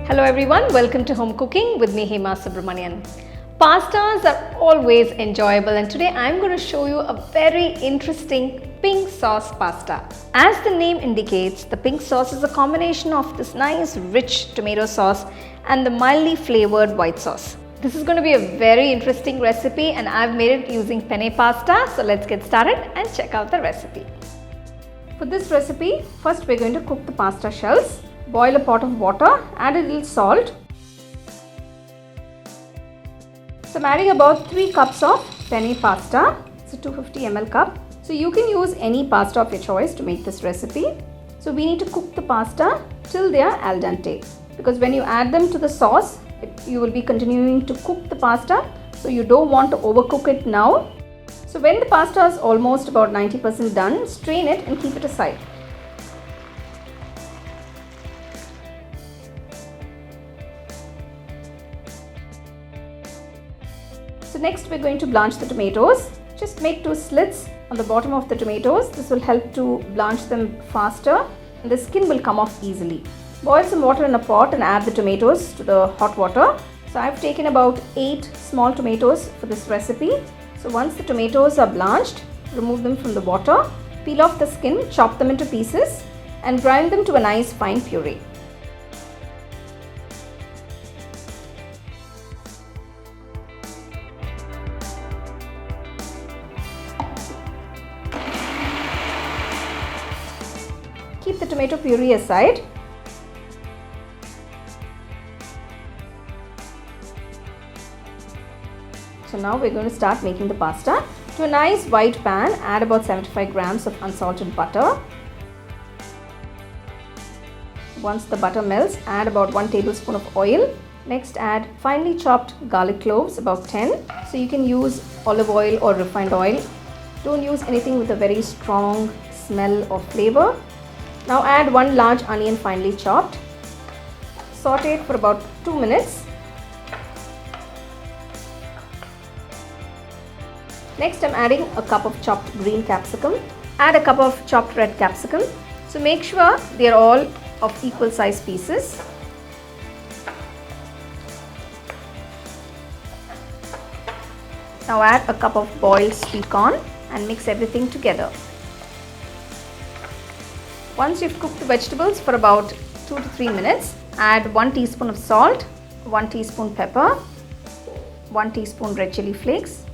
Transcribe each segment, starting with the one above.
Hello everyone, welcome to Home Cooking with me Hema Subramanian. Pastas are always enjoyable and today I'm going to show you a very interesting pink sauce pasta. As the name indicates, the pink sauce is a combination of this nice rich tomato sauce and the mildly flavored white sauce. This is going to be a very interesting recipe and I've made it using penne pasta. So let's get started and check out the recipe. For this recipe, first we're going to cook the pasta shells. Boil a pot of water, add a little salt. So I'm adding about 3 cups of penne pasta. It's a 250 ml cup. So you can use any pasta of your choice to make this recipe. So we need to cook the pasta till they are al dente. Because when you add them to the sauce, you will be continuing to cook the pasta. So you don't want to overcook it now. So when the pasta is almost about 90% done, strain it and keep it aside. So next we're going to blanch the tomatoes. Just make 2 slits on the bottom of the tomatoes. This will help to blanch them faster and the skin will come off easily. Boil some water in a pot and add the tomatoes to the hot water. So I've taken about 8 small tomatoes for this recipe. So once the tomatoes are blanched, remove them from the water, peel off the skin, chop them into pieces and grind them to a nice fine puree. Keep the tomato puree aside. So now we're going to start making the pasta. To a nice white pan, add about 75 grams of unsalted butter. Once the butter melts, add about 1 tablespoon of oil. Next add finely chopped garlic cloves, about 10. So you can use olive oil or refined oil. Don't use anything with a very strong smell or flavor. Now add 1 large onion finely chopped. Saute it for about 2 minutes. Next I'm adding a cup of chopped green capsicum. Add a cup of chopped red capsicum. So make sure they are all of equal size pieces. Now add a cup of boiled sweet corn and mix everything together. Once you've cooked the vegetables for about 2 to 3 minutes, add 1 teaspoon of salt, 1 teaspoon pepper, 1 teaspoon red chili flakes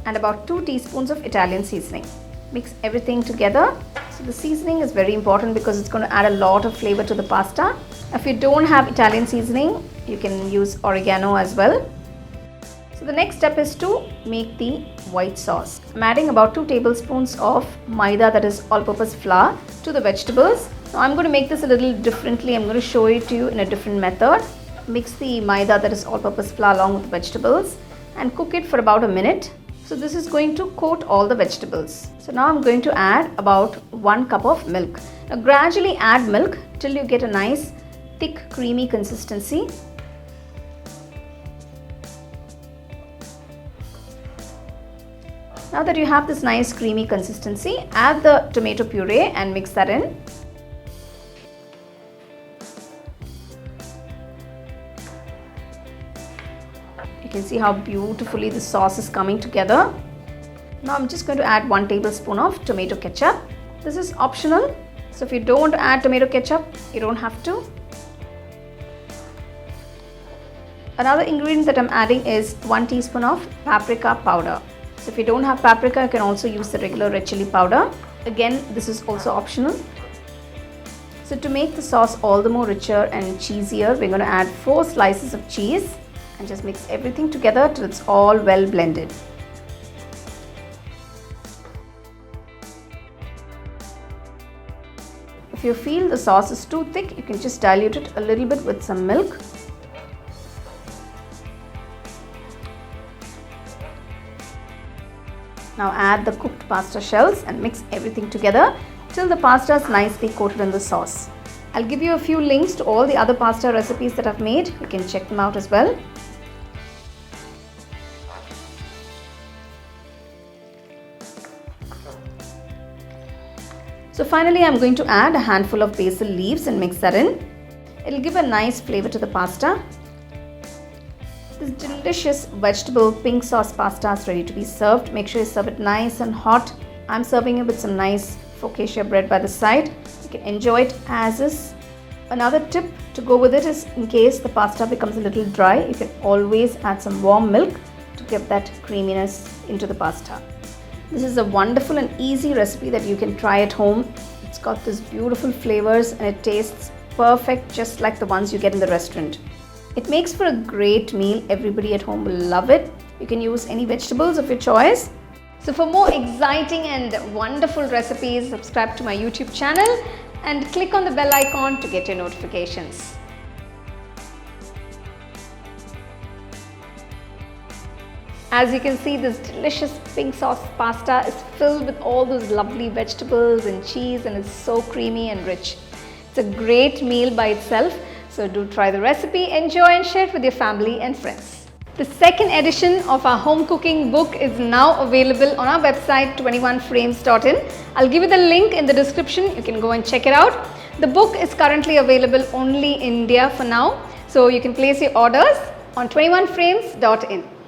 and about 2 teaspoons of Italian seasoning. Mix everything together. So the seasoning is very important because it's going to add a lot of flavor to the pasta. If you don't have Italian seasoning, you can use oregano as well. So the next step is to make the white sauce. I'm adding about 2 tablespoons of maida, that is all-purpose flour, to the vegetables. Now I'm going to make this a little differently. I'm going to show it to you in a different method. Mix the maida, that is all-purpose flour, along with the vegetables and cook it for about a minute. So this is going to coat all the vegetables. So now I'm going to add about 1 cup of milk. Now gradually add milk till you get a nice thick creamy consistency. Now that you have this nice creamy consistency, add the tomato puree and mix that in. You can see how beautifully the sauce is coming together. Now I'm just going to add 1 tablespoon of tomato ketchup. This is optional, so if you don't want to add tomato ketchup, you don't have to. Another ingredient that I'm adding is 1 teaspoon of paprika powder. So if you don't have paprika, you can also use the regular red chili powder. Again, this is also optional. So to make the sauce all the more richer and cheesier, we're going to add 4 slices of cheese and just mix everything together till it's all well blended. If you feel the sauce is too thick, you can just dilute it a little bit with some milk. Now add the cooked pasta shells and mix everything together till the pasta is nicely coated in the sauce. I'll give you a few links to all the other pasta recipes that I've made. You can check them out as well. So finally, I'm going to add a handful of basil leaves and mix that in. It'll give a nice flavor to the pasta. This delicious vegetable pink sauce pasta is ready to be served. Make sure you serve it nice and hot. I'm serving it with some nice focaccia bread by the side. You can enjoy it as is. Another tip to go with it is, in case the pasta becomes a little dry, you can always add some warm milk to give that creaminess into the pasta. This is a wonderful and easy recipe that you can try at home. It's got these beautiful flavors and it tastes perfect, just like the ones you get in the restaurant. It makes for a great meal. Everybody at home will love it. You can use any vegetables of your choice. So for more exciting and wonderful recipes, subscribe to my YouTube channel and click on the bell icon to get your notifications. As you can see, this delicious pink sauce pasta is filled with all those lovely vegetables and cheese, and it's so creamy and rich. It's a great meal by itself, so do try the recipe, enjoy and share it with your family and friends. The second edition of our home cooking book is now available on our website 21frames.in. I'll give you the link in the description. You can go and check it out. The book is currently available only in India for now, so you can place your orders on 21frames.in.